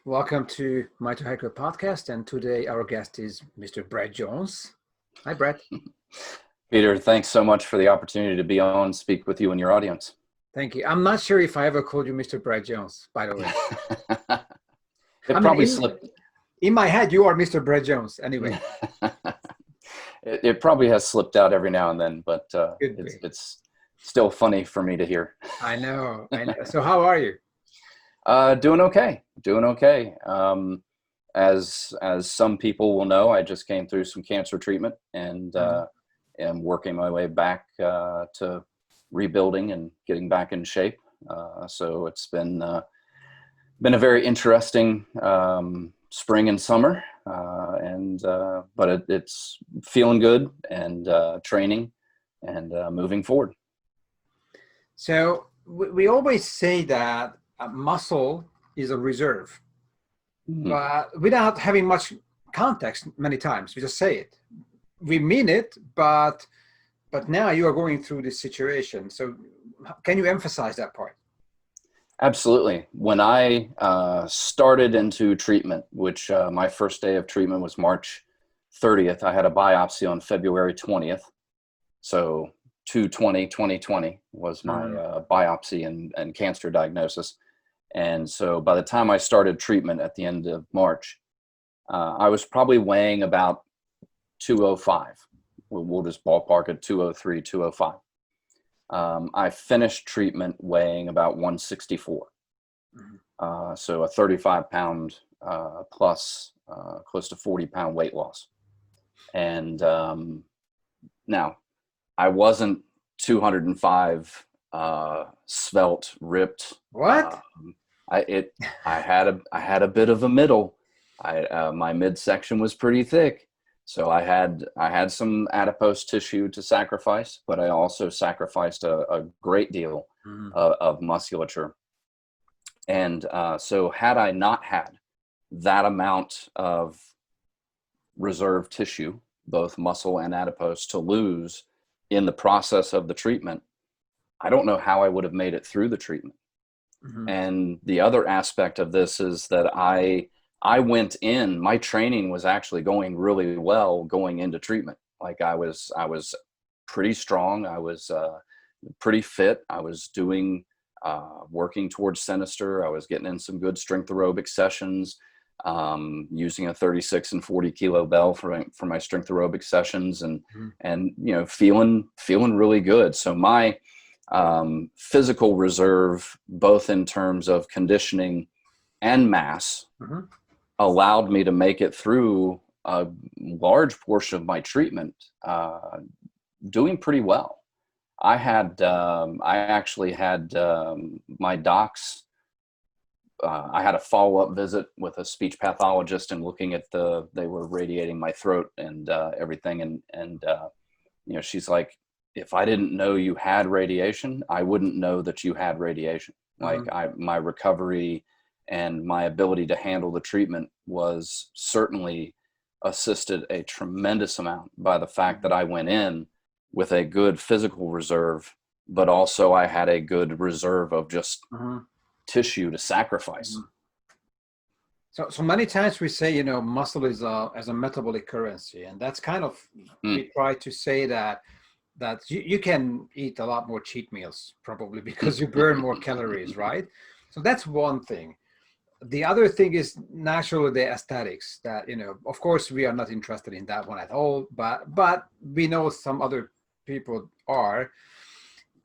Welcome to MITOHACKER podcast, and today our guest is Mr. Brett Jones. Hi, Brett. Peter, thanks so much for the opportunity to be on, speak with you and your audience. Thank you. I'm not sure if I ever called you Mr. Brett Jones, by the way. Slipped. In my head, you are Mr. Brett Jones anyway. It probably has slipped out every now and then, but it's still funny for me to hear. I know. So how are you? Doing okay. As some people will know, I just came through some cancer treatment and am working my way back to rebuilding and getting back in shape. So it's been a very interesting spring and summer, but it's feeling good and training and moving forward. So we always say that muscle is a reserve, but without having much context many times. We just say it. We mean it, but now you are going through this situation. So can you emphasize that part? Absolutely. When I started into treatment, which my first day of treatment was March 30th, I had a biopsy on February 20th. So 2/20/2020 was my biopsy and cancer diagnosis. And so by the time I started treatment at the end of March, I was probably weighing about 205. We'll just ballpark it 203, 205. I finished treatment weighing about 164. So a 35-pound plus close to 40-pound weight loss. And now I wasn't 205 svelte, ripped. What? I had a bit of a middle. My midsection was pretty thick, so I had some adipose tissue to sacrifice, but I also sacrificed a great deal of musculature. And so had I not had that amount of reserve tissue, both muscle and adipose, to lose in the process of the treatment, I don't know how I would have made it through the treatment. And the other aspect of this is that I went in, my training was actually going really well going into treatment. Like I was pretty strong. I was pretty fit. I was doing, working towards Sinister. I was getting in some good strength aerobic sessions, using a 36 and 40 kilo bell for my strength aerobic sessions and feeling really good. So my physical reserve, both in terms of conditioning and mass, allowed me to make it through a large portion of my treatment, doing pretty well. I actually had my docs. I had a follow-up visit with a speech pathologist and looking at they were radiating my throat and everything. And she's like, if I didn't know you had radiation, I wouldn't know that you had radiation. Like my recovery and my ability to handle the treatment was certainly assisted a tremendous amount by the fact that I went in with a good physical reserve, but also I had a good reserve of just tissue to sacrifice. So many times we say, muscle is as a metabolic currency, and that's kind of, we try to say that you can eat a lot more cheat meals probably because you burn more calories, right? So that's one thing. The other thing is naturally the aesthetics that, of course we are not interested in that one at all, but we know some other people are.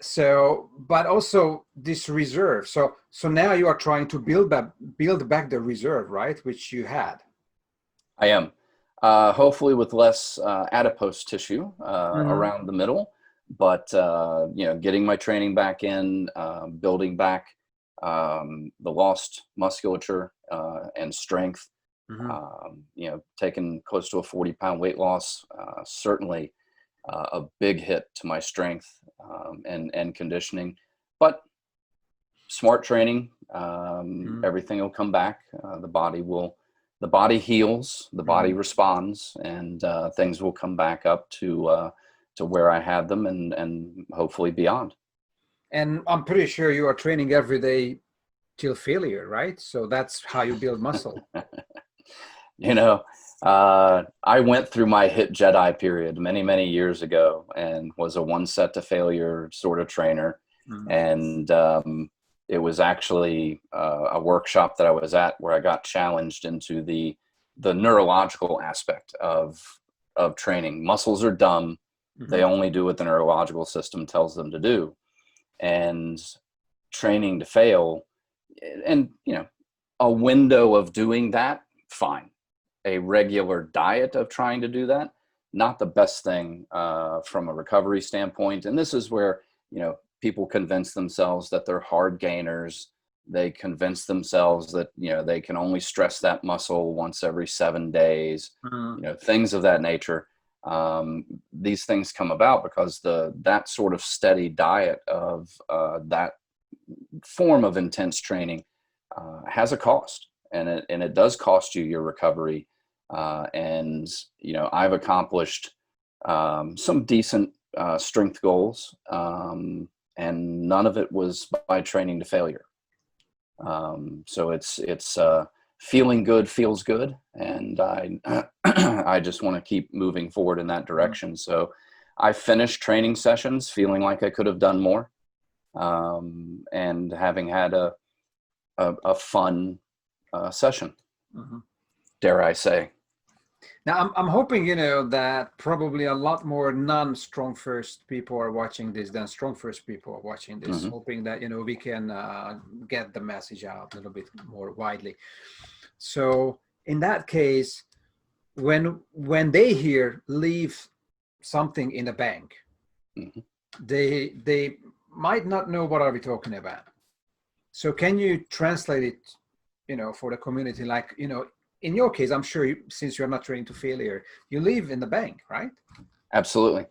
So, but also this reserve. So now you are trying to build back the reserve, right? Which you had. I am. Hopefully with less adipose tissue around the middle, but getting my training back in, building back the lost musculature and strength, taking close to a 40-pound weight loss, certainly a big hit to my strength and conditioning, but smart training, everything will come back. The body heals, the body responds, and things will come back up to where I had them and hopefully beyond. And I'm pretty sure you are training every day till failure, right? So that's how you build muscle. You know, I went through my HIT Jedi period many, many years ago and was a one set to failure sort of trainer. Mm-hmm. And it was actually a workshop that I was at where I got challenged into the neurological aspect of training. Muscles are dumb. Mm-hmm. They only do what the neurological system tells them to do. And training to fail, and, you know, a window of doing that, fine. A regular diet of trying to do that, not the best thing from a recovery standpoint. And this is where, you know, people convince themselves that they're hard gainers. They convince themselves that, you know, they can only stress that muscle once every 7 days, Mm-hmm. you know, things of that nature. These things come about because that sort of steady diet of that form of intense training has a cost, and it does cost you your recovery. And, you know, I've accomplished some decent strength goals, and none of it was by training to failure. So it's feeling good feels good, and I I just want to keep moving forward in that direction. So I finished training sessions feeling like I could have done more, and having had a fun session, Mm-hmm. dare I say. Now, I'm hoping, you know, that probably a lot more non-strong first people are watching this than strong first people are watching this, Mm-hmm. hoping that, you know, we can get the message out a little bit more widely. So in that case, when they hear leave something in the bank, Mm-hmm. they might not know what are we talking about. So can you translate it, you know, for the community? Like, you know, in your case, I'm sure since you're not training to failure, you live in the bank, right? Absolutely.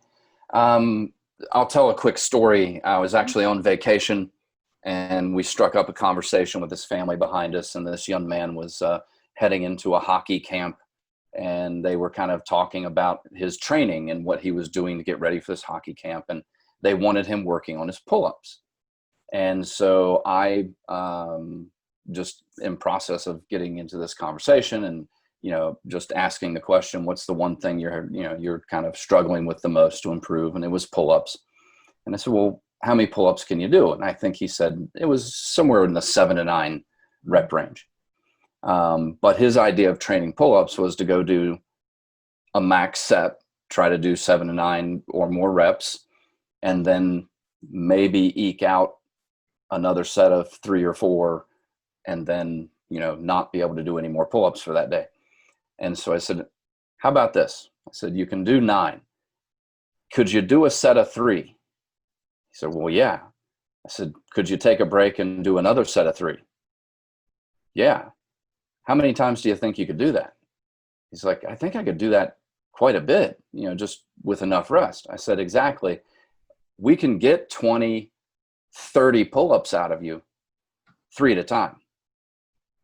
I'll tell a quick story. I was actually on vacation, and we struck up a conversation with this family behind us, and this young man was heading into a hockey camp, and they were kind of talking about his training and what he was doing to get ready for this hockey camp, and they wanted him working on his pull-ups. And so I just in process of getting into this conversation and, you know, just asking the question, what's the one thing you're kind of struggling with the most to improve? And it was pull-ups. And I said, well, how many pull-ups can you do? And I think he said it was somewhere in the 7 to 9 rep range. But his idea of training pull-ups was to go do a max set, try to do 7 to 9 or more reps, and then maybe eke out another set of 3 or 4, and then, you know, not be able to do any more pull-ups for that day. And so I said, how about this? I said, you can do 9. Could you do a set of 3? He said, well, yeah. I said, could you take a break and do another set of 3? Yeah. How many times do you think you could do that? He's like, I think I could do that quite a bit, you know, just with enough rest. I said, exactly. We can get 20, 30 pull-ups out of you 3 at a time.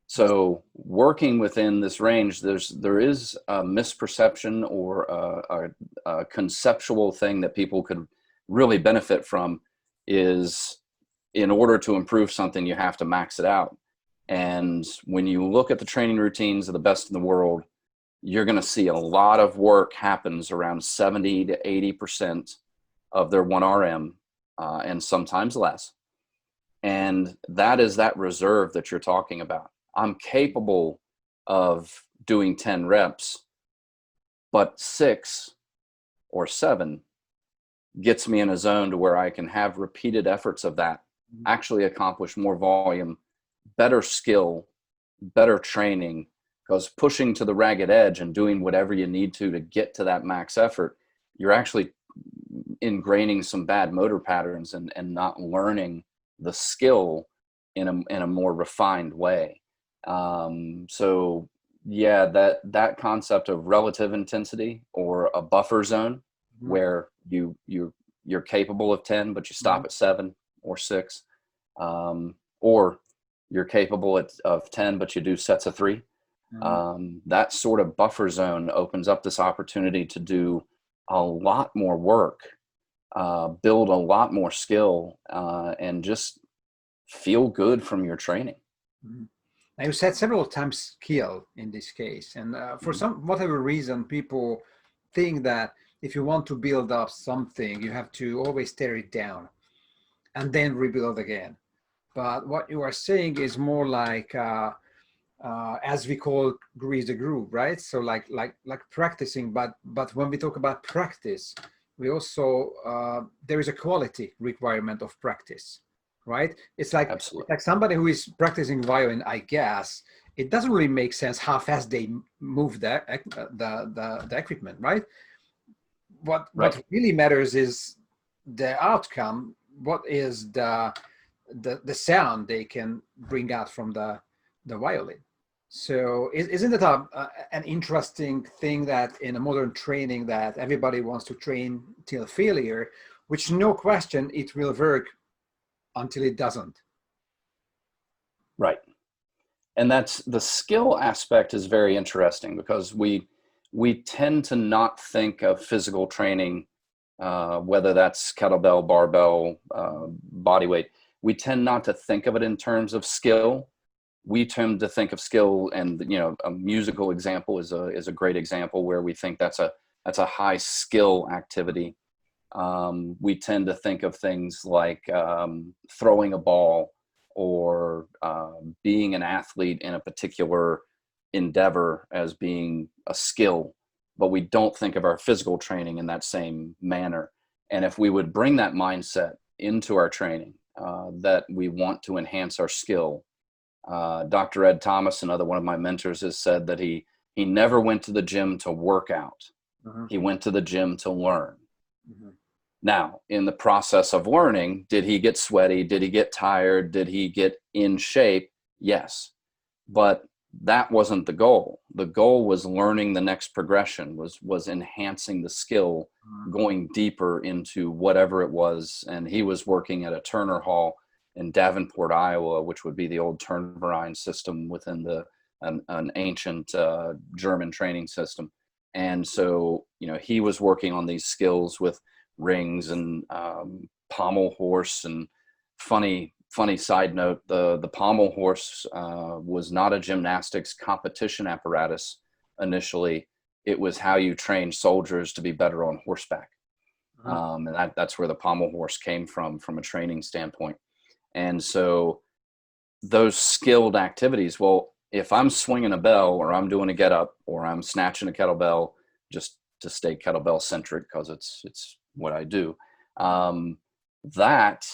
So working within this range, there is a misperception or a conceptual thing that people could really benefit from is, in order to improve something, you have to max it out. And when you look at the training routines of the best in the world, you're going to see a lot of work happens around 70 to 80% of their 1RM, and sometimes less. And that is that reserve that you're talking about. I'm capable of doing 10 reps, but 6 or 7 gets me in a zone to where I can have repeated efforts of that, actually accomplish more volume, better skill, better training, because pushing to the ragged edge and doing whatever you need to get to that max effort, you're actually ingraining some bad motor patterns and not learning the skill in a more refined way. So yeah, that concept of relative intensity or a buffer zone, Mm-hmm. where you're capable of 10, but you stop at 7 or 6, or you're capable of 10, but you do sets of 3. That sort of buffer zone opens up this opportunity to do a lot more work, build a lot more skill, and just feel good from your training. Mhm. Now you said several times skill in this case, and for Mhm. some whatever reason, people think that if you want to build up something, you have to always tear it down and then rebuild again. But what you are saying is more like, as we call, grease the groove, right? So like practicing. But when we talk about practice, we also there is a quality requirement of practice, right? It's Absolutely. like somebody who is practicing violin, I guess. It doesn't really make sense how fast they move the equipment, right? What Right. really matters is the outcome. What is the sound they can bring out from the violin. So isn't it an interesting thing that in a modern training that everybody wants to train till failure, which no question it will work until it doesn't. Right. And that's the skill aspect is very interesting because we tend to not think of physical training, whether that's kettlebell, barbell, body weight. We tend not to think of it in terms of skill. We tend to think of skill, and a musical example is a great example where we think that's a high skill activity. We tend to think of things like throwing a ball or being an athlete in a particular endeavor as being a skill, but we don't think of our physical training in that same manner. And if we would bring that mindset into our training, that we want to enhance our skill. Dr. Ed Thomas, another one of my mentors, has said that he never went to the gym to work out. Mhm, He went to the gym to learn. mhm, Now, in the process of learning, did he get sweaty? Did he get tired? Did he get in shape? Yes. But that wasn't the goal. The goal was learning the next progression, was enhancing the skill, mhm, going deeper into whatever it was. And he was working at a Turner Hall in Davenport, Iowa, which would be the old Turnverein system within an ancient German training system. And so, he was working on these skills with rings and pommel horse. And funny side note, the pommel horse was not a gymnastics competition apparatus initially. It was how you train soldiers to be better on horseback. mhm. And that's where the pommel horse came from a training standpoint. And so those skilled activities, well, if I'm swinging a bell or I'm doing a get up or I'm snatching a kettlebell, just to stay kettlebell centric because it's what I do, that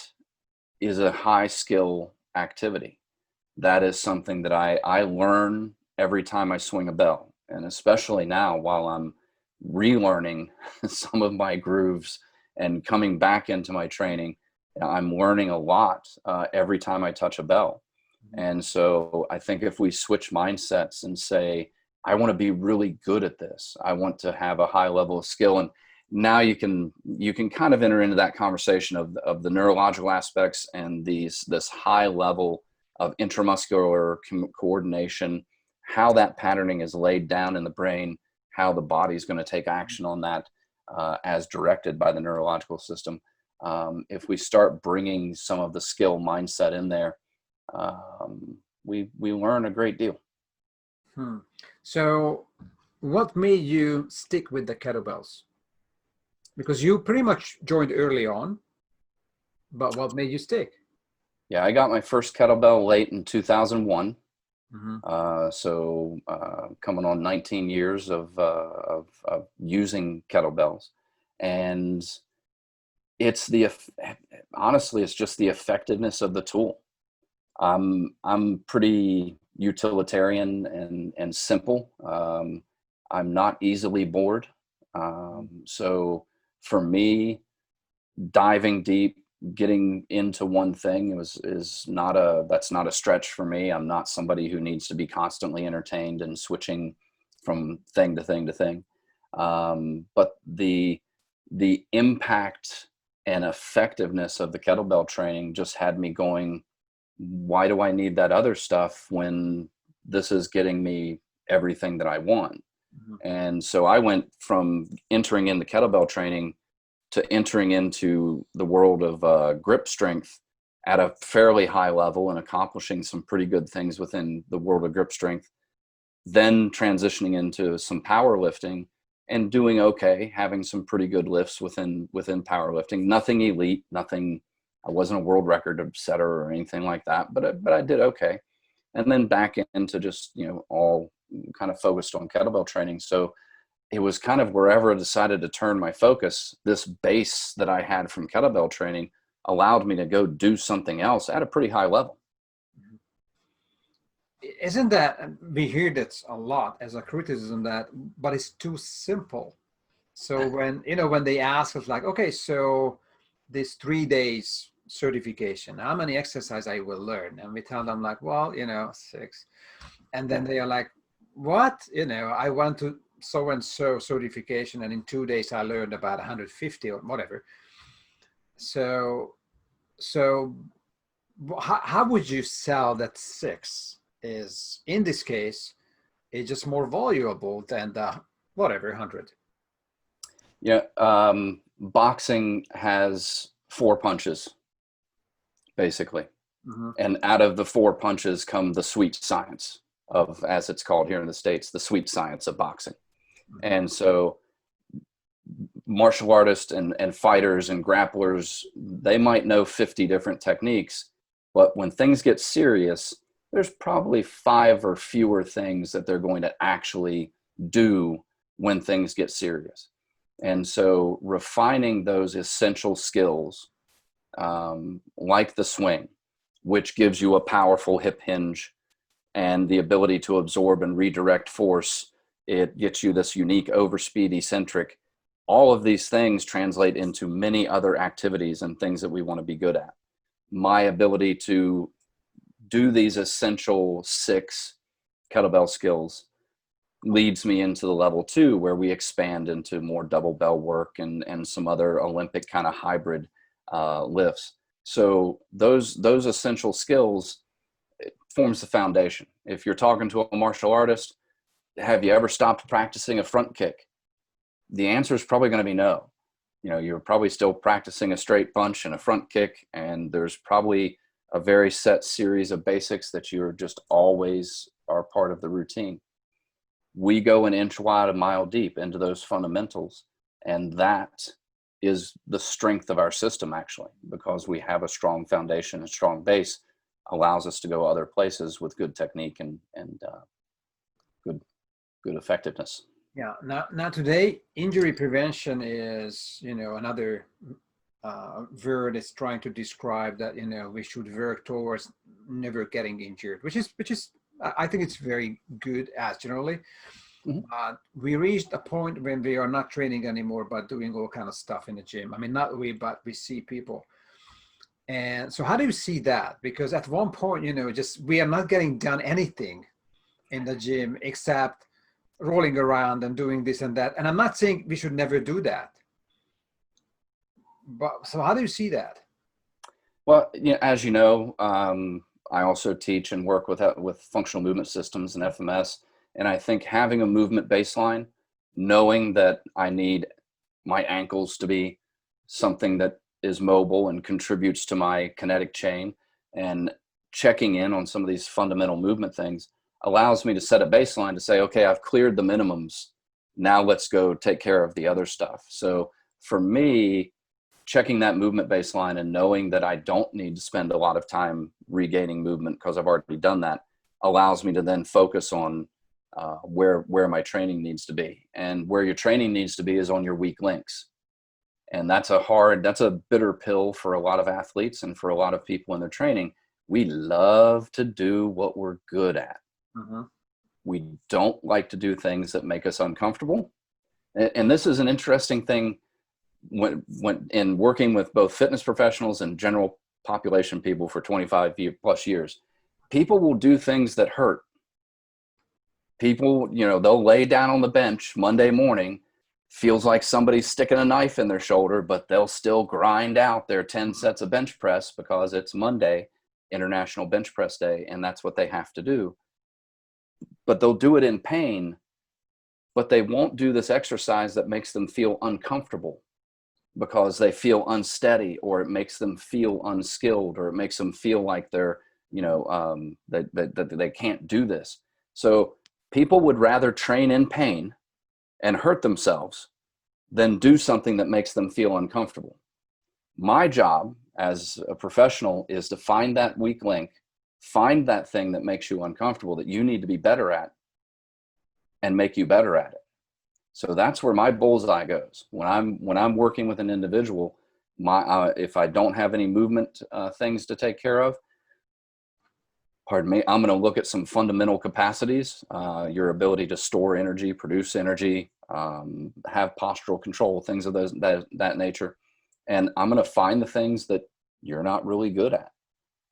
is a high skill activity. That is something that I learn every time I swing a bell. And especially now while I'm relearning some of my grooves and coming back into my training, I'm learning a lot every time I touch a bell. And so I think if we switch mindsets and say, I want to be really good at this, I want to have a high level of skill. And now you can kind of enter into that conversation of the neurological aspects and this high level of intramuscular coordination, how that patterning is laid down in the brain, how the body is going to take action on that as directed by the neurological system. If we start bringing some of the skill mindset in there, we learn a great deal. Hmm. So what made you stick with the kettlebells? Because you pretty much joined early on, but what made you stick? Yeah, I got my first kettlebell late in 2001. Mhm, So coming on 19 years of using kettlebells, and it's honestly, it's just the effectiveness of the tool. I'm pretty utilitarian and simple. I'm not easily bored. So for me, diving deep, getting into one thing that's not a stretch for me. I'm not somebody who needs to be constantly entertained and switching from thing to thing to thing. But the impact and effectiveness of the kettlebell training just had me going, why do I need that other stuff when this is getting me everything that I want? mhm, And so I went from entering into kettlebell training to entering into the world of grip strength at a fairly high level and accomplishing some pretty good things within the world of grip strength, then transitioning into some powerlifting and doing okay, having some pretty good lifts within powerlifting. Nothing elite, nothing. I wasn't a world record setter or anything like that, but I did okay. And then back into just, you know, all kind of focused on kettlebell training. So it was kind of wherever I decided to turn my focus, this base that I had from kettlebell training allowed me to go do something else at a pretty high level. Isn't that, we hear that a lot as a criticism, that, but it's too simple. So when, you know, when they ask us like, okay, so this 3 days certification, how many exercises I will learn? And we tell them like, well, you know, 6. And then they are like, what? You know, I want to so-and-so certification, and in 2 days I learned about 150 or whatever. So how would you sell that 6 is, in this case, is just more valuable than the whatever 100? Yeah, boxing has 4 punches, basically. Mm-hmm. And out of the 4 punches come the sweet science of, as it's called here in the States, the sweet science of boxing. Mm-hmm. And so martial artists and fighters and grapplers, they might know 50 different techniques, but when things get serious, there's probably 5 or fewer things that they're going to actually do when things get serious. And so refining those essential skills, like the swing, which gives you a powerful hip hinge and the ability to absorb and redirect force, it gets you this unique overspeed eccentric. All of these things translate into many other activities and things that we want to be good at. My ability to do these essential 6 kettlebell skills leads me into the level 2, where we expand into more double bell work and some other Olympic kind of hybrid lifts. So those essential skills forms the foundation. If you're talking to a martial artist, have you ever stopped practicing a front kick? The answer is probably going to be no. You know, you're probably still practicing a straight punch and a front kick, and there's probably a very set series of basics that you're just always are part of the routine. We go an inch wide, a mile deep into those fundamentals, and that is the strength of our system, actually, because we have a strong foundation, a strong base, allows us to go other places with good technique and good effectiveness. Yeah. Now today, injury prevention is, you know, another word is trying to describe that, you know, we should work towards never getting injured, which is I think it's very good as generally. Mm-hmm. We reached a point when we are not training anymore, but doing all kind of stuff in the gym. I mean, not we, but we see people. And so how do you see that? Because at one point, you know, just we are not getting done anything in the gym except rolling around and doing this and that. And I'm not saying we should never do that. But so how do you see that? Well, you know, as you know, I also teach and work with functional movement systems and FMS. And I think having a movement baseline, knowing that I need my ankles to be something that is mobile and contributes to my kinetic chain, and checking in on some of these fundamental movement things allows me to set a baseline to say, okay, I've cleared the minimums. Now let's go take care of the other stuff. So for me, checking that movement baseline and knowing that I don't need to spend a lot of time regaining movement because I've already done that allows me to then focus on where my training needs to be. And where your training needs to be is on your weak links. And that's a bitter pill for a lot of athletes and for a lot of people in their training. We love to do what we're good at. Mm-hmm. We don't like to do things that make us uncomfortable. And this is an interesting thing when in working with both fitness professionals and general population people for 25 plus years. People will do things that hurt. People, you know, they'll lay down on the bench Monday morning, feels like somebody's sticking a knife in their shoulder, but they'll still grind out their 10 sets of bench press because it's Monday, International Bench Press Day, and that's what they have to do. But they'll do it in pain, but they won't do this exercise that makes them feel uncomfortable. because they feel unsteady, or it makes them feel unskilled, or it makes them feel like they're, that they can't do this. So people would rather train in pain and hurt themselves than do something that makes them feel uncomfortable. My job as a professional is to find that weak link, find that thing that makes you uncomfortable that you need to be better at, and make you better at it. So that's where my bullseye goes. When I'm working with an individual, if I don't have any movement things to take care of, pardon me, I'm going to look at some fundamental capacities, your ability to store energy, produce energy, have postural control, things of that nature. And I'm going to find the things that you're not really good at.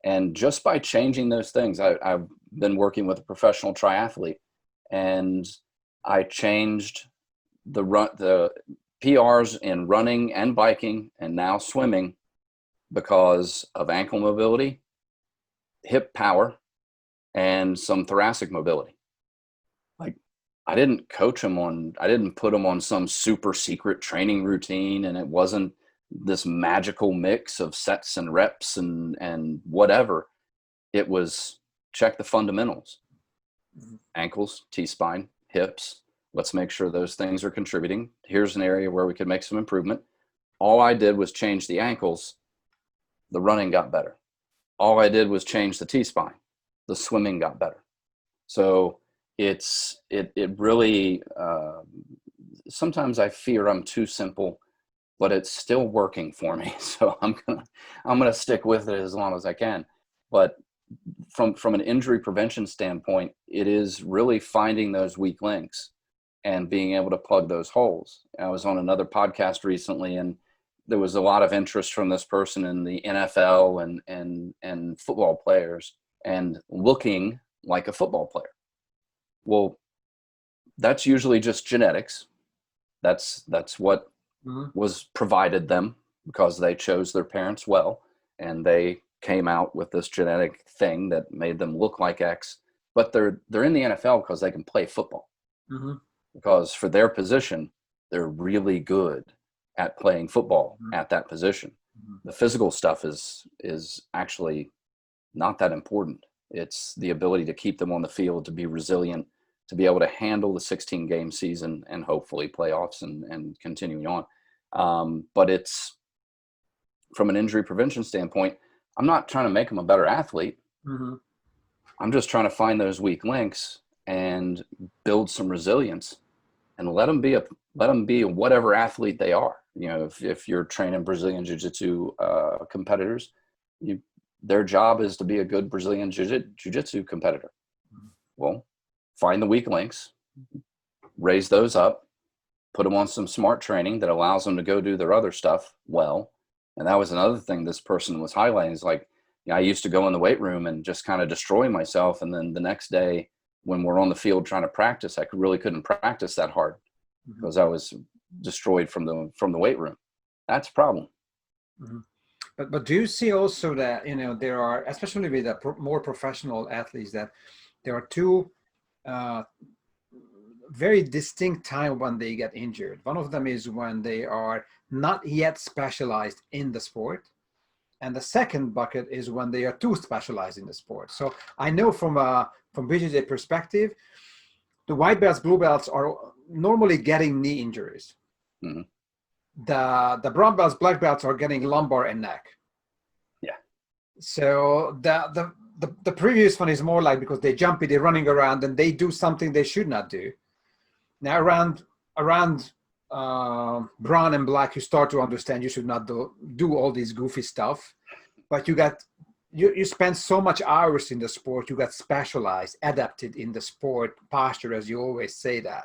And just by changing those things, I've been working with a professional triathlete, and I changed the PRs in running and biking and now swimming because of ankle mobility, hip power, and some thoracic mobility. Like, I didn't put them on some super secret training routine, and it wasn't this magical mix of sets and reps and whatever. It was check the fundamentals: ankles, T-spine, hips. Let's make sure those things are contributing. Here's an area where we could make some improvement. All I did was change the ankles. The running got better. All I did was change the T-spine. The swimming got better. So it really, sometimes I fear I'm too simple, but it's still working for me. So I'm gonna stick with it as long as I can. But from an injury prevention standpoint, it is really finding those weak links and being able to plug those holes. I was on another podcast recently, and there was a lot of interest from this person in the NFL and football players and looking like a football player. Well, that's usually just genetics. That's what was provided them because they chose their parents well, and they came out with this genetic thing that made them look like X. But they're in the NFL because they can play football. Because for their position, they're really good at playing football at that position. The physical stuff is actually not that important. It's the ability to keep them on the field, to be resilient, to be able to handle the 16-game season and hopefully playoffs and continuing on. But it's, from an injury prevention standpoint, I'm not trying to make them a better athlete. I'm just trying to find those weak links and build some resilience, and let them be whatever athlete they are. If you're training Brazilian Jiu-Jitsu competitors, their job is to be a good Brazilian Jiu-Jitsu competitor. Well, find the weak links, raise those up, put them on some smart training that allows them to go do their other stuff well. And that was another thing this person was highlighting, is like, I used to go in the weight room and just kind of destroy myself. And then the next day when we're on the field trying to practice, I really couldn't practice that hard because I was destroyed from the weight room. That's a problem. But do you see also that, there are, especially with the more professional athletes, that there are two very distinct times when they get injured. One of them is when they are not yet specialized in the sport. And the second bucket is when they are too specialized in the sport. So I know from BJJ perspective, the white belts, blue belts are normally getting knee injuries. The brown belts, black belts are getting lumbar and neck. Yeah. So the previous one is more like, because they jumpy, they're running around and they do something they should not do. Now around brown and black, you start to understand you should not do all this goofy stuff. But you spend so much hours in the sport, you got specialized, adapted in the sport posture, as you always say that.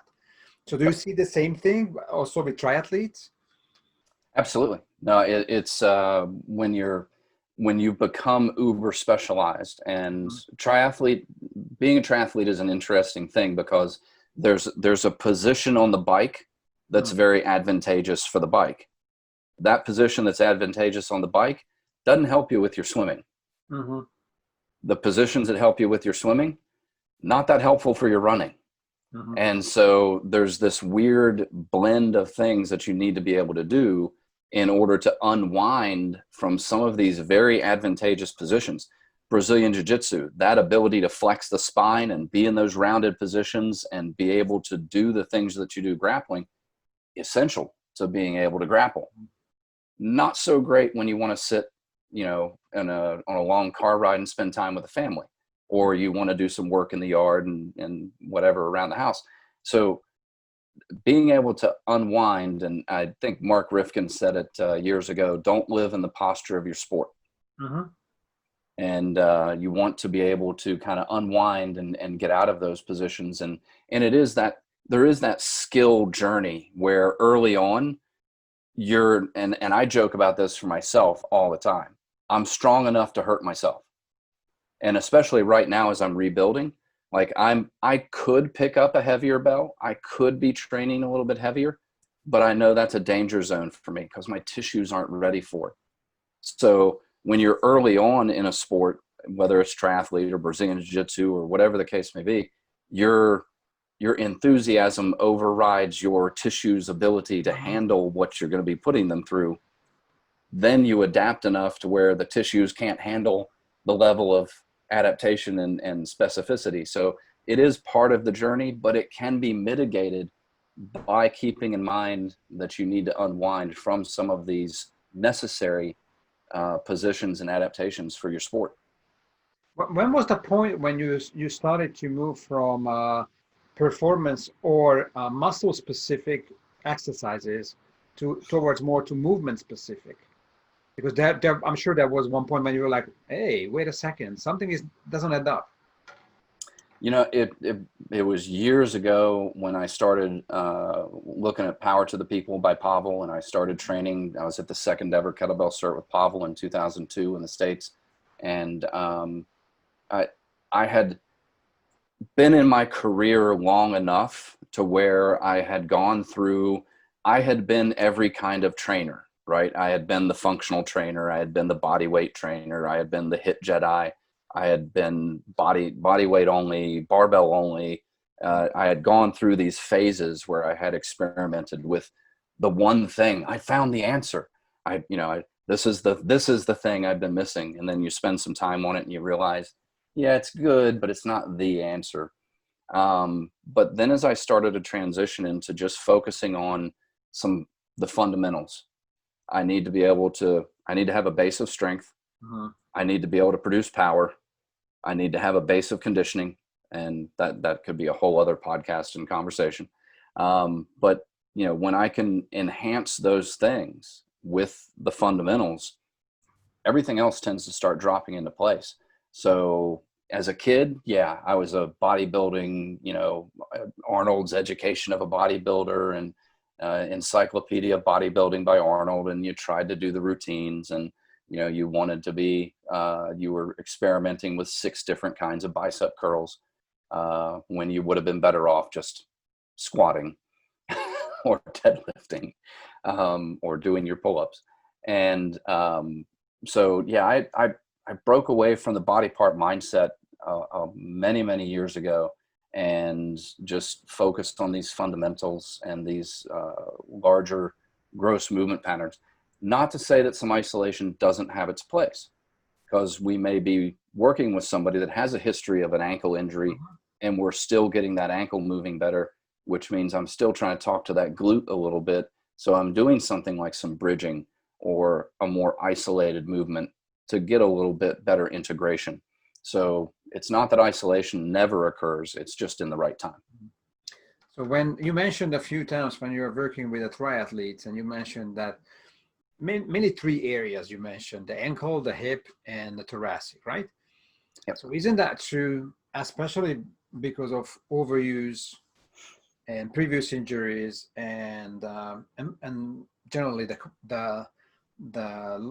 So do you see the same thing also with triathletes? Absolutely. No, it's when you become uber specialized, and being a triathlete is an interesting thing because there's a position on the bike that's very advantageous for the bike. That position that's advantageous on the bike doesn't help you with your swimming. The positions that help you with your swimming, not that helpful for your running. And so there's this weird blend of things that you need to be able to do in order to unwind from some of these very advantageous positions. Brazilian Jiu-Jitsu, that ability to flex the spine and be in those rounded positions and be able to do the things that you do grappling, essential to being able to grapple. Not so great when you want to sit, on a long car ride and spend time with the family, or you want to do some work in the yard and whatever around the house. So being able to unwind, and I think Mark Rifkin said it years ago, don't live in the posture of your sport. Mm-hmm. And you want to be able to kind of unwind and get out of those positions. And it is that there is that skill journey where early on and I joke about this for myself all the time. I'm strong enough to hurt myself. And especially right now as I'm rebuilding, like I could pick up a heavier bell. I could be training a little bit heavier, but I know that's a danger zone for me because my tissues aren't ready for it. So when you're early on in a sport, whether it's triathlete or Brazilian Jiu-Jitsu or whatever the case may be, your enthusiasm overrides your tissue's ability to handle what you're going to be putting them through. Then you adapt enough to where the tissues can't handle the level of adaptation and specificity. So it is part of the journey, but it can be mitigated by keeping in mind that you need to unwind from some of these necessary positions and adaptations for your sport. When was the point when you started to move from performance or muscle specific exercises towards more to movement specific? Because I'm sure there was one point when you were like, hey, wait a second, something doesn't add up. It was years ago when I started looking at Power to the People by Pavel, and I started training. I was at the second ever kettlebell cert with Pavel in 2002 in the States. And I had been in my career long enough to where I had been every kind of trainer, right? I had been the functional trainer. I had been the body weight trainer. I had been the HIIT Jedi. I had been body weight only, barbell only. I had gone through these phases where I had experimented with the one thing. I found the answer. This is the thing I've been missing. And then you spend some time on it and you realize, yeah, it's good, but it's not the answer. But then as I started to transition into just focusing on the fundamentals, I need to have a base of strength. Mm-hmm. I need to be able to produce power. I need to have a base of conditioning, and that could be a whole other podcast and conversation. But when I can enhance those things with the fundamentals, everything else tends to start dropping into place. So as a kid, yeah, I was a bodybuilding, Arnold's Education of a Bodybuilder and Encyclopedia of Bodybuilding by Arnold, and you tried to do the routines, and you wanted to be, you were experimenting with 6 different kinds of bicep curls when you would have been better off just squatting or deadlifting or doing your pull-ups. And so, yeah, I broke away from the body part mindset many, many years ago and just focused on these fundamentals and these larger gross movement patterns. Not to say that some isolation doesn't have its place, because we may be working with somebody that has a history of an ankle injury and we're still getting that ankle moving better, which means I'm still trying to talk to that glute a little bit. So I'm doing something like some bridging or a more isolated movement to get a little bit better integration. So it's not that isolation never occurs, it's just in the right time. So when you mentioned a few times when you were working with the triathletes, and you mentioned that mainly 3 areas you mentioned: the ankle, the hip, and the thoracic, right? Yep. So isn't that true, especially because of overuse and previous injuries and generally the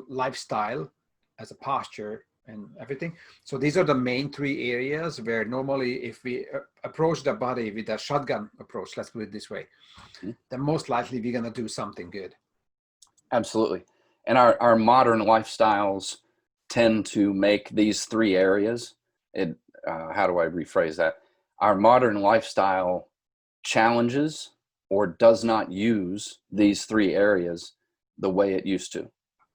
lifestyle as a posture and everything? So these are the main 3 areas where normally if we approach the body with a shotgun approach, let's put it this way, then most likely we're going to do something good. Absolutely. And our modern lifestyles tend to make these 3 areas, how do I rephrase that? Our modern lifestyle challenges or does not use these 3 areas the way it used to.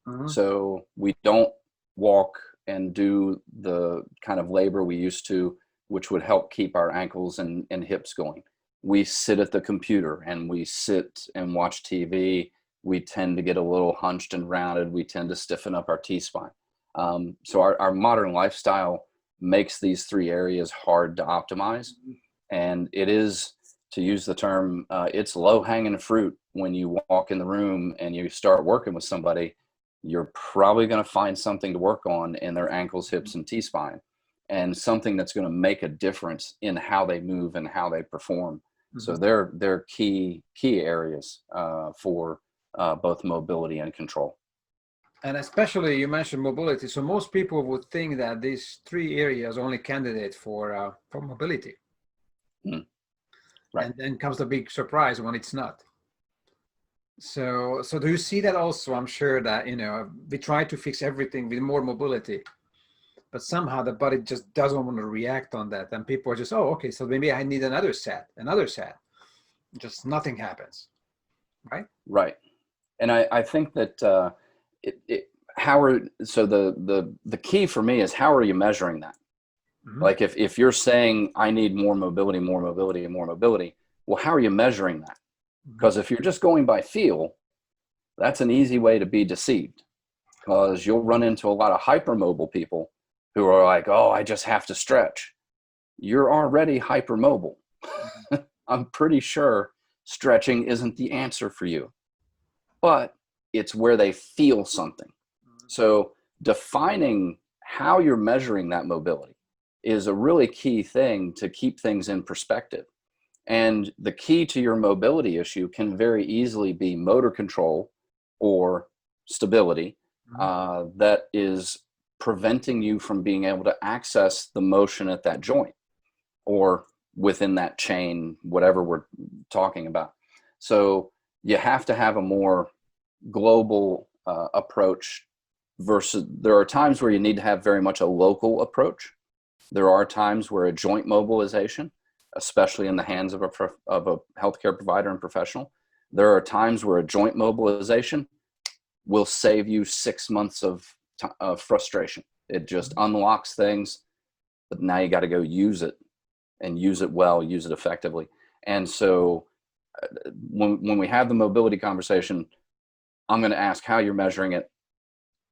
Mhm. So we don't walk and do the kind of labor we used to, which would help keep our ankles and hips going. We sit at the computer and we sit and watch TV. We tend to get a little hunched and rounded. We tend to stiffen up our T-spine. So our modern lifestyle makes these three areas hard to optimize. And it is, to use the term, it's low-hanging fruit. When you walk in the room and you start working with somebody, you're probably going to find something to work on in their ankles, hips, and T-spine, and something that's going to make a difference in how they move and how they perform. So they're key areas for both mobility and control. And especially you mentioned mobility. So most people would think that these three areas only candidate for mobility. Mm. Right. And then comes the big surprise when it's not. So do you see that also? I'm sure that, we try to fix everything with more mobility, but somehow the body just doesn't want to react on that. And people are just, oh, okay, so maybe I need another set. Just nothing happens, right? Right. And I think that the key for me is, how are you measuring that? Mm-hmm. Like if you're saying I need more mobility, well, how are you measuring that? Because if you're just going by feel, that's an easy way to be deceived, because you'll run into a lot of hypermobile people who are like, oh, I just have to stretch. You're already hypermobile. I'm pretty sure stretching isn't the answer for you, but it's where they feel something. So defining how you're measuring that mobility is a really key thing to keep things in perspective. And the key to your mobility issue can very easily be motor control or stability that is preventing you from being able to access the motion at that joint or within that chain, whatever we're talking about. So you have to have a more global approach versus, there are times where you need to have very much a local approach. There are times where a joint mobilization, especially in the hands of a healthcare provider and professional, there are times where a joint mobilization will save you 6 months of frustration. It just unlocks things, but now you got to go use it and use it well, use it effectively. And so when we have the mobility conversation, I'm going to ask how you're measuring it.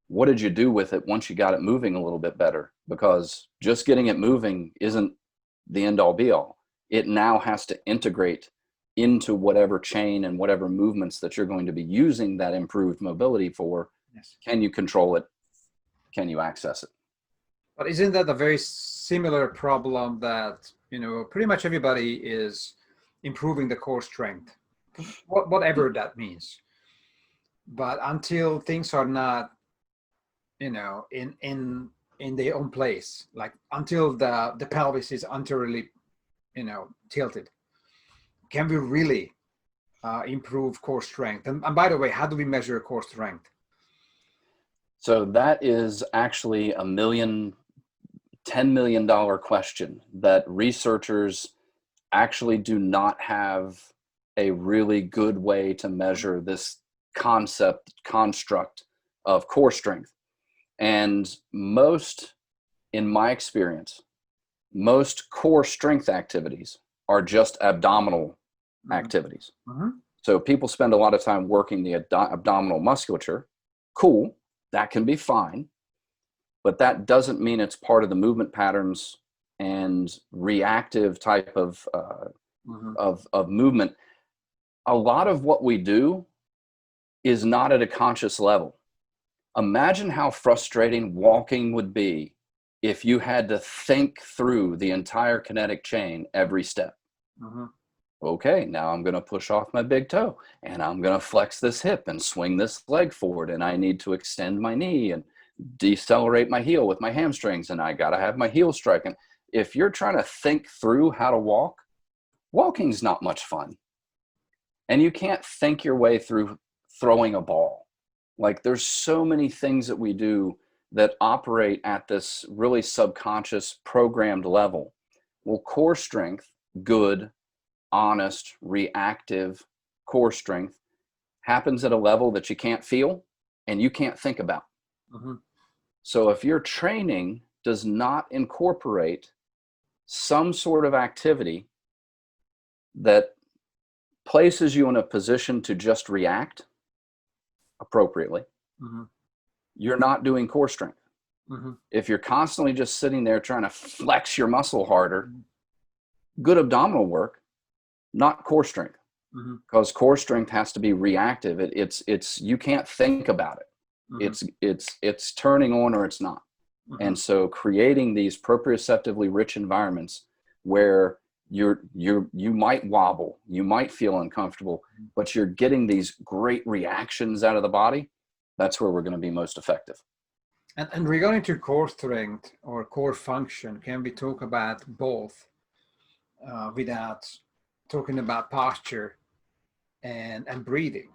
What did you do with it once you got it moving a little bit better? Because just getting it moving isn't the end all be all. It now has to integrate into whatever chain and whatever movements that you're going to be using that improved mobility for. Yes. Can you control it? Can you access it? But isn't that a very similar problem that, pretty much everybody is improving the core strength, whatever that means. But until things are not, in their own place, like until the pelvis is anteriorly, tilted, can we really improve core strength? And by the way, how do we measure core strength? So that is actually $10 million question that researchers actually do not have a really good way to measure this construct of core strength. And in my experience, most core strength activities are just abdominal activities. So people spend a lot of time working the abdominal musculature. Cool, that can be fine, but that doesn't mean it's part of the movement patterns and reactive type of movement. A lot of what we do is not at a conscious level. Imagine how frustrating walking would be if you had to think through the entire kinetic chain every step. Okay, now I'm going to push off my big toe and I'm going to flex this hip and swing this leg forward, and I need to extend my knee and decelerate my heel with my hamstrings, and I got to have my heel strike. And if you're trying to think through how to walk, walking's not much fun. And you can't think your way through throwing a ball. Like, there's so many things that we do that operate at this really subconscious programmed level. Well, core strength, good, honest, reactive core strength happens at a level that you can't feel and you can't think about. Mm-hmm. So if your training does not incorporate some sort of activity that places you in a position to just react appropriately, Mm-hmm. you're not doing core strength. Mm-hmm. If you're constantly just sitting there trying to flex your muscle harder, good abdominal work, not core strength. Mm-hmm. Because core strength has to be reactive. It's you can't think about it. Mm-hmm. It's turning on or it's not. Mm-hmm. And so creating these proprioceptively rich environments where you might wobble, you might feel uncomfortable, but you're getting these great reactions out of the body, that's where we're going to be most effective. And regarding to core strength or core function, can we talk about both without talking about posture and breathing,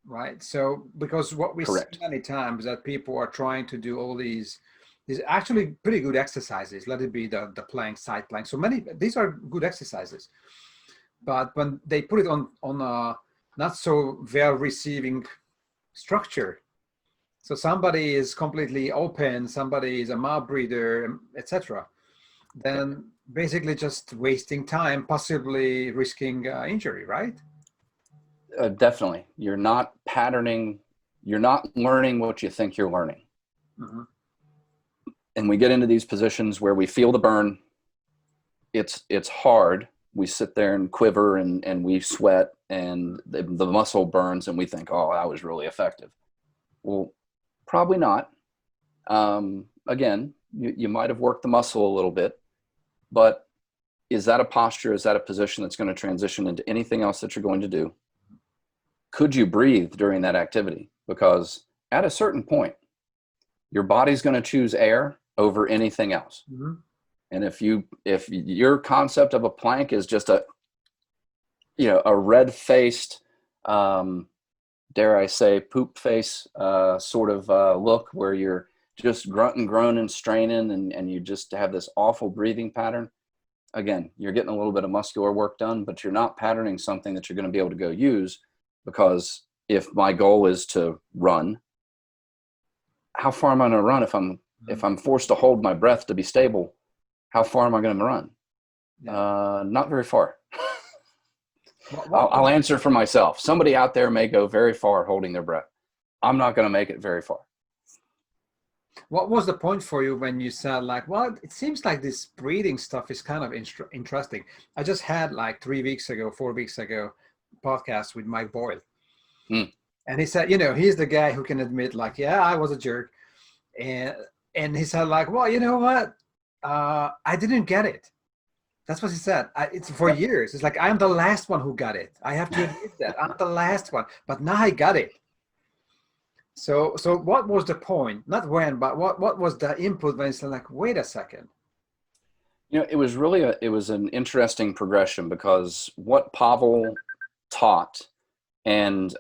right? So because what we see Correct. many times that people are trying to do all these actually pretty good exercises. Let it be the plank, side plank. So many, these are good exercises, but when they put it on a not so well receiving structure, so somebody is completely open, somebody is a mouth breather, etc., then basically just wasting time, possibly risking injury, right? Definitely. You're not patterning, you're not learning what you think you're learning. Mm-hmm. And we get into these positions where we feel the burn. It's hard. We sit there and quiver and we sweat and the muscle burns and we think, oh, that was really effective. Well, probably not. Again, you might have worked the muscle a little bit, but is that a posture? Is that a position that's going to transition into anything else that you're going to do? Could you breathe during that activity? Because at a certain point, your body's going to choose air over anything else. Mm-hmm. And if your concept of a plank is just a red-faced, dare I say, poop face sort of look where you're just grunting, groaning, straining, and you just have this awful breathing pattern, again, you're getting a little bit of muscular work done, but you're not patterning something that you're going to be able to go use. Because if my goal is to run, how far am I going to run if I'm forced to hold my breath to be stable? How far am I going to run? Yeah. Not very far. I'll answer for myself. Somebody out there may go very far holding their breath. I'm not going to make it very far. What was the point for you when you said like, well, it seems like this breathing stuff is kind of interesting. I just had like 4 weeks ago, podcast with Mike Boyle. Mm. And he said, he's the guy who can admit like, yeah, I was a jerk. And he said like, well, you know what? I didn't get it. That's what he said. It's for years. It's like, I'm the last one who got it. I have to admit that. I'm the last one. But now I got it. So what was the point? Not when, but what was the input when it's like, wait a second? It was an interesting progression because what Pavel taught and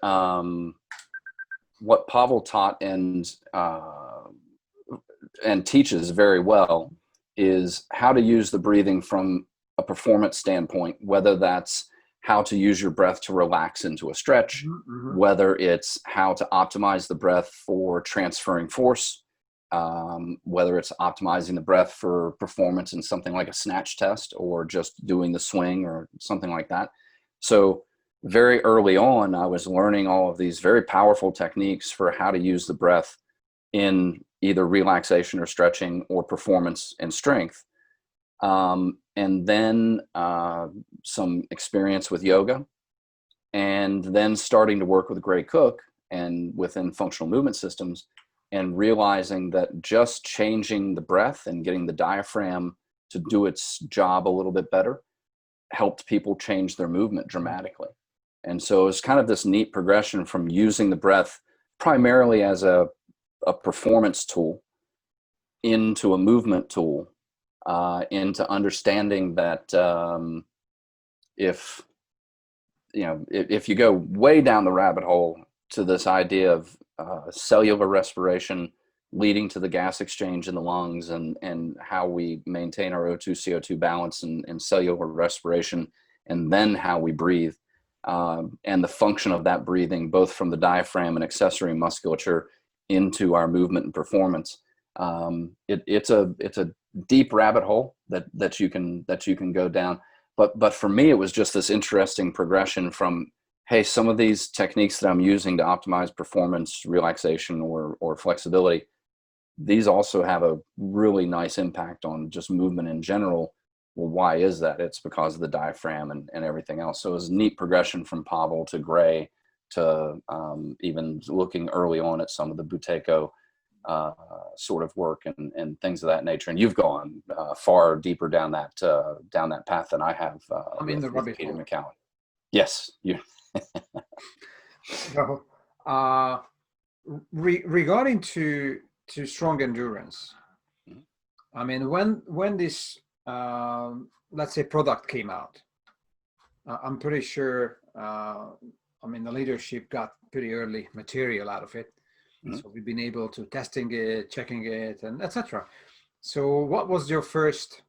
teaches very well is how to use the breathing from a performance standpoint, whether that's how to use your breath to relax into a stretch, Mm-hmm. whether it's how to optimize the breath for transferring force, whether it's optimizing the breath for performance in something like a snatch test or just doing the swing or something like that. So very early on, I was learning all of these very powerful techniques for how to use the breath in either relaxation or stretching or performance and strength. And then some experience with yoga, and then starting to work with Gray Cook and within functional movement systems, and realizing that just changing the breath and getting the diaphragm to do its job a little bit better helped people change their movement dramatically. And so it's kind of this neat progression from using the breath primarily as a performance tool into a movement tool, into understanding that if you go way down the rabbit hole to this idea of cellular respiration leading to the gas exchange in the lungs and how we maintain our O2 CO2 balance and cellular respiration, and then how we breathe, and the function of that breathing, both from the diaphragm and accessory musculature into our movement and performance. It's a deep rabbit hole that you can go down. But for me, it was just this interesting progression from, hey, some of these techniques that I'm using to optimize performance, relaxation, or flexibility, these also have a really nice impact on just movement in general. Well, why is that? It's because of the diaphragm and everything else. So it was a neat progression from Pavel to Gray to even looking early on at some of the Buteyko sort of work and things of that nature. And you've gone far deeper down that path than I have. I'm in the with rabbit Peter hole. McCallum. Yes, you. So, regarding to strong endurance, I mean, when this let's say product came out, I'm pretty sure. I mean, the leadership got pretty early material out of it, so we've been able to testing it, checking it, and etc. So, what was your first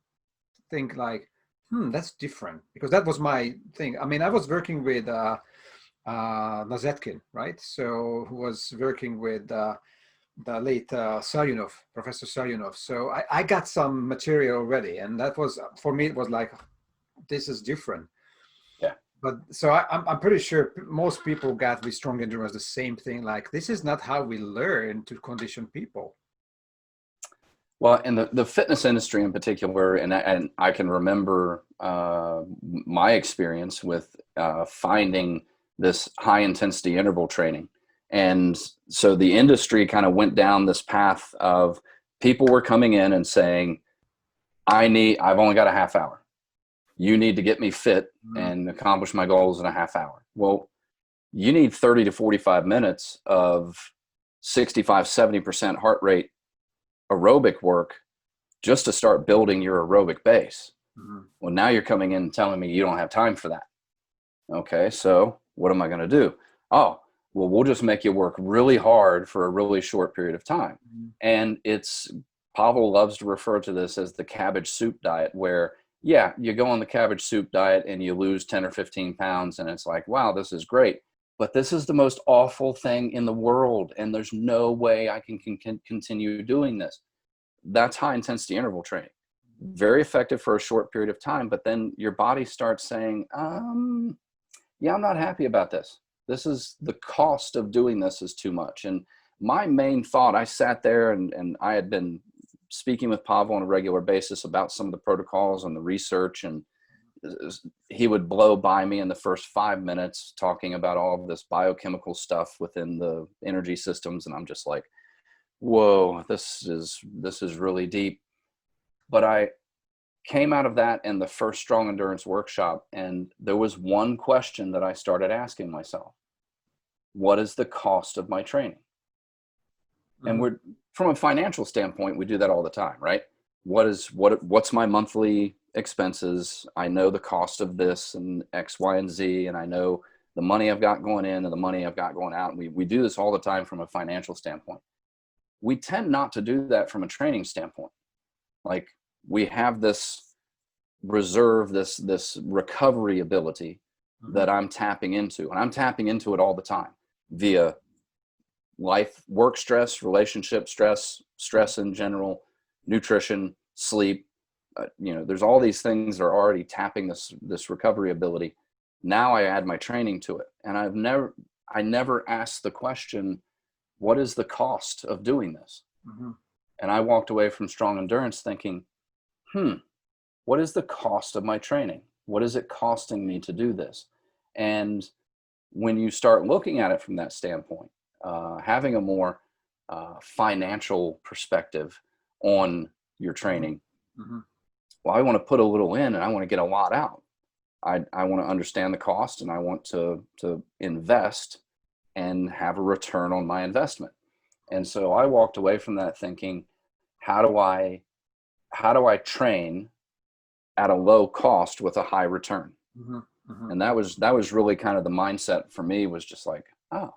thing like? That's different, because that was my thing. I mean, I was working with Nazetkin, right? So who was working with the late Salyunov, Professor Salyunov. So I got some material already, and that was, for me, it was like, this is different. Yeah. But so I'm pretty sure most people got with strong endurance the same thing. Like, this is not how we learn to condition people. Well, in the fitness industry in particular, and I can remember my experience with finding this high intensity interval training. And so the industry kind of went down this path of people were coming in and saying, I've only got a half hour. You need to get me fit and accomplish my goals in a half hour. Well, you need 30 to 45 minutes of 65, 70% heart rate aerobic work just to start building your aerobic base. Well, now you're coming in and telling me you don't have time for that. Okay, so what am I going to do? Oh, well, we'll just make you work really hard for a really short period of time. And Pavel loves to refer to this as the cabbage soup diet, where, yeah, you go on the cabbage soup diet and you lose 10 or 15 pounds, and it's like, wow, this is great. But this is the most awful thing in the world, and there's no way I can continue doing this. That's high intensity interval training. Very effective for a short period of time, but then your body starts saying, yeah, I'm not happy about this. This is the cost of doing this is too much. And my main thought, I sat there and I had been speaking with Pavel on a regular basis about some of the protocols and the research, and he would blow by me in the first 5 minutes talking about all of this biochemical stuff within the energy systems. And I'm just like, whoa, this is really deep. But I came out of that in the first strong endurance workshop, and there was one question that I started asking myself: what is the cost of my training? And we're, from a financial standpoint, we do that all the time, right? What's my monthly expenses? I know the cost of this and X, Y, and Z, and I know the money I've got going in and the money I've got going out. And we do this all the time from a financial standpoint. We tend not to do that from a training standpoint. Like, we have this reserve, this recovery ability that I'm tapping into, and I'm tapping into it all the time via life, work stress, relationship stress in general, nutrition, sleep. There's all these things that are already tapping this recovery ability. Now I add my training to it, and I never asked the question, what is the cost of doing this? And I walked away from strong endurance thinking, what is the cost of my training? What is it costing me to do this? And when you start looking at it from that standpoint, having a more financial perspective on your training, well, I want to put a little in and I want to get a lot out. I want to understand the cost, and I want to invest and have a return on my investment. And so I walked away from that thinking, how do I train at a low cost with a high return? And that was really kind of the mindset for me, was just like, oh.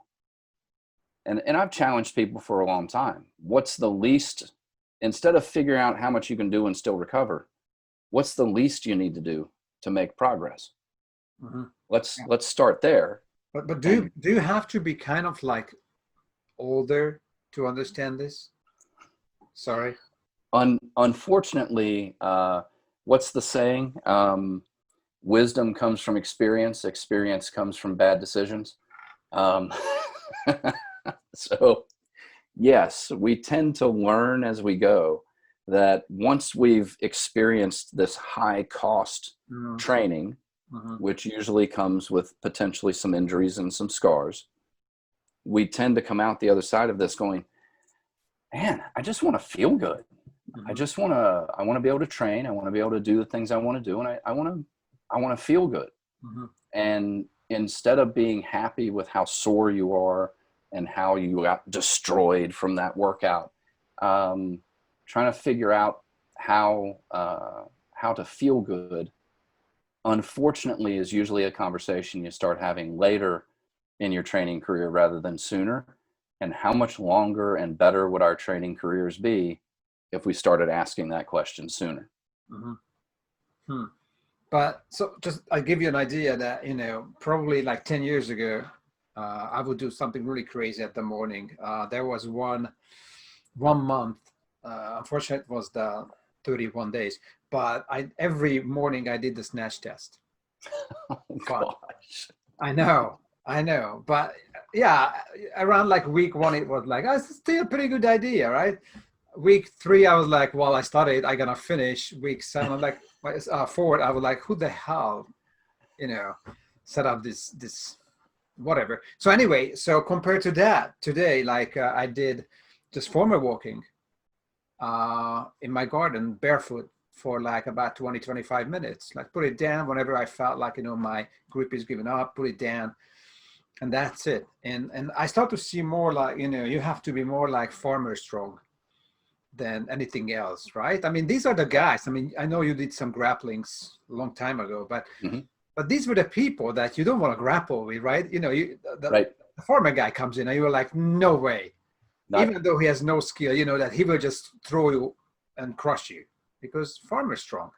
And I've challenged people for a long time. What's the least, instead of figuring out how much you can do and still recover, what's the least you need to do to make progress? Mhm. Yeah. Let's start there. But And do you have to be kind of like older to understand this? Sorry. unfortunately, what's the saying? Wisdom comes from experience. Experience comes from bad decisions. Um, so yes, we tend to learn as we go that once we've experienced this high cost Mhm. training, Mhm. which usually comes with potentially some injuries and some scars, we tend to come out the other side of this going, man, I just want to feel good. Mhm. I want to be able to train. I want to be able to do the things I want to do. And I want to feel good. Mhm. And instead of being happy with how sore you are and how you got destroyed from that workout, trying to figure out how to feel good, unfortunately, is usually a conversation you start having later in your training career rather than sooner. And how much longer and better would our training careers be if we started asking that question sooner? Mhm. Hmm. But so just I give you an idea that, probably like 10 years ago, I would do something really crazy at the morning. There was one month, unfortunately it was the 31 days, but every morning I did the snatch test. Oh But gosh. I know, but yeah, around like week one, it was like, oh, it's still a pretty good idea, right? Week three, I was like, well, I started, I gonna finish. Week seven, I'm like, forward, I was like, who the hell, you know, set up this whatever. So anyway, so compared to that, today, like I did just former walking in my garden barefoot for like about 20-25 minutes. Like put it down whenever I felt like, my grip is giving up, put it down, and that's it. And I start to see more like, you have to be more like farmer strong than anything else, right? I mean, these are the guys. I mean, I know you did some grapplings a long time ago, but Mm-hmm. but these were the people that you don't want to grapple with, right? Right. The farmer guy comes in and you were like, no way. Not. Even though he has no skill, that he will just throw you and crush you because farmer's strong.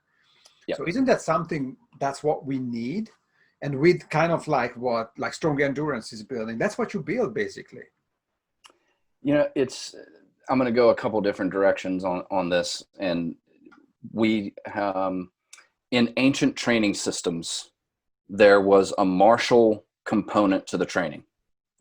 Yeah. So isn't that something that's what we need? And with kind of like what like strong endurance is building, that's what you build basically. It's, I'm going to go a couple different directions on this. And we, in ancient training systems, there was a martial component to the training.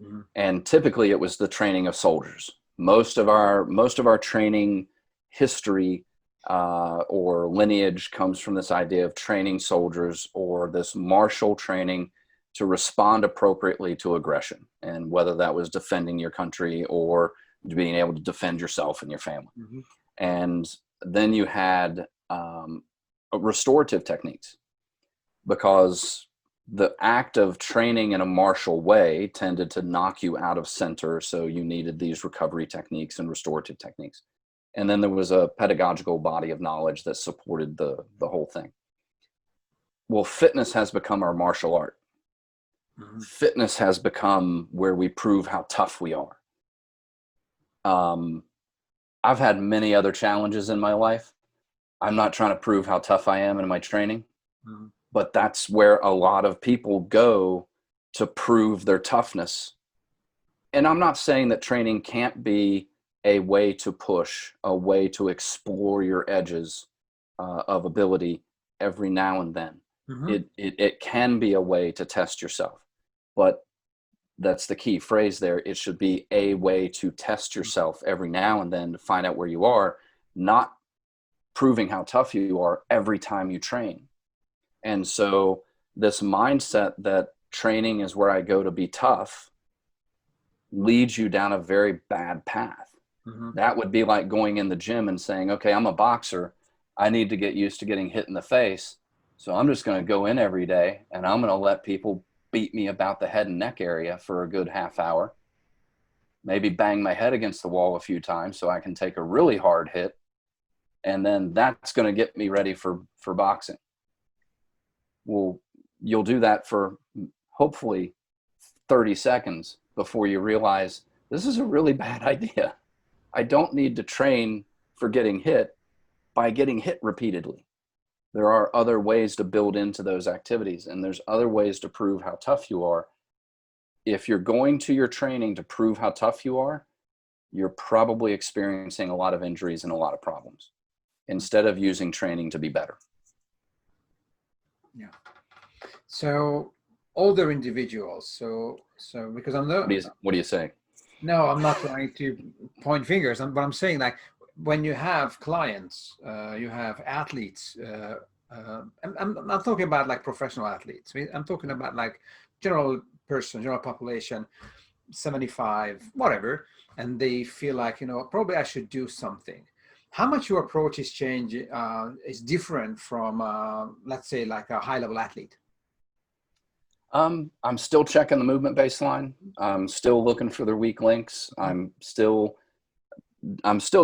Mm-hmm. And typically it was the training of soldiers. Most of our training history or lineage comes from this idea of training soldiers or this martial training to respond appropriately to aggression, and whether that was defending your country or being able to defend yourself and your family. Mm-hmm. And then you had restorative techniques, because the act of training in a martial way tended to knock you out of center. So you needed these recovery techniques and restorative techniques. And then there was a pedagogical body of knowledge that supported the whole thing. Well, fitness has become our martial art. Mm-hmm. Fitness has become where we prove how tough we are. I've had many other challenges in my life. I'm not trying to prove how tough I am in my training. Mm-hmm. But that's where a lot of people go to prove their toughness. And I'm not saying that training can't be a way to push, a way to explore your edges of ability every now and then. Mm-hmm. It can be a way to test yourself, but that's the key phrase there. It should be a way to test yourself every now and then to find out where you are, not proving how tough you are every time you train. And so this mindset that training is where I go to be tough leads you down a very bad path. Mm-hmm. That would be like going in the gym and saying, okay, I'm a boxer. I need to get used to getting hit in the face. So I'm just going to go in every day and I'm going to let people beat me about the head and neck area for a good half hour. Maybe bang my head against the wall a few times so I can take a really hard hit. And then that's going to get me ready for boxing. Well, you'll do that for hopefully 30 seconds before you realize this is a really bad idea. I don't need to train for getting hit by getting hit repeatedly. There are other ways to build into those activities, and there's other ways to prove how tough you are. If you're going to your training to prove how tough you are, you're probably experiencing a lot of injuries and a lot of problems instead of using training to be better. Yeah. So older individuals. So because I'm not. What do you say? No, I'm not trying to point fingers. But I'm saying, like, when you have clients, you have athletes. I'm not talking about like professional athletes. I'm talking about like general person, general population, 75, whatever, and they feel like, probably I should do something. How much your approach is changing, is different from, let's say, like a high-level athlete? I'm still checking the movement baseline. I'm still looking for the weak links. I'm still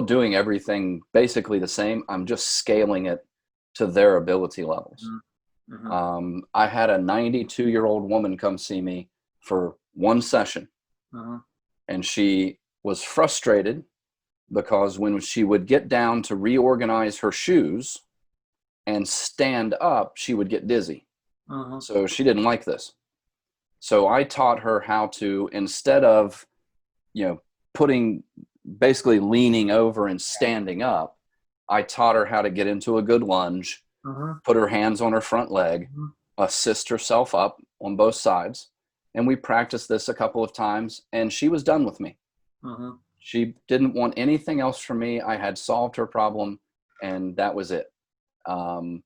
doing everything basically the same. I'm just scaling it to their ability levels. Mm-hmm. I had a 92-year-old woman come see me for one session, and she was frustrated because when she would get down to reorganize her shoes and stand up, she would get dizzy. So she didn't like this. So I taught her how to, instead of, basically leaning over and standing up, I taught her how to get into a good lunge, put her hands on her front leg, assist herself up on both sides. And we practiced this a couple of times, and she was done with me. She didn't want anything else from me. I had solved her problem, and that was it. And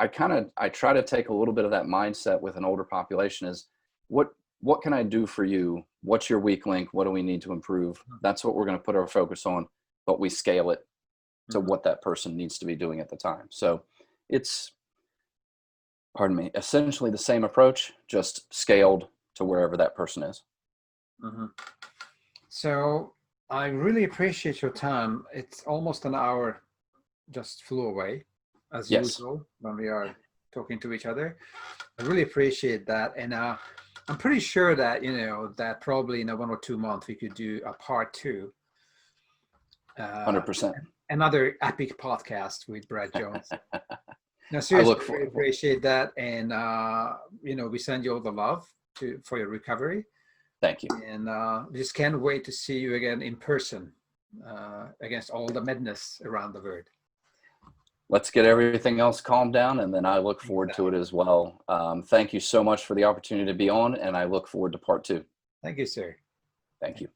I try to take a little bit of that mindset with an older population is, what can I do for you? What's your weak link? What do we need to improve? That's what we're going to put our focus on, but we scale it to what that person needs to be doing at the time. So it's, essentially the same approach, just scaled to wherever that person is. So I really appreciate your time. It's almost an hour just flew away, as usual, when we are talking to each other. I really appreciate that. And I'm pretty sure that, that probably in 1 or 2 months, we could do a part 2. 100%. Another epic podcast with Brad Jones. Now, seriously, I really appreciate that. And, we send you all the love for your recovery. Thank you. And we just can't wait to see you again in person against all the madness around the world. Let's get everything else calmed down, and then I look forward to it as well. Thank you so much for the opportunity to be on, and I look forward to part 2. Thank you, sir. Thank you.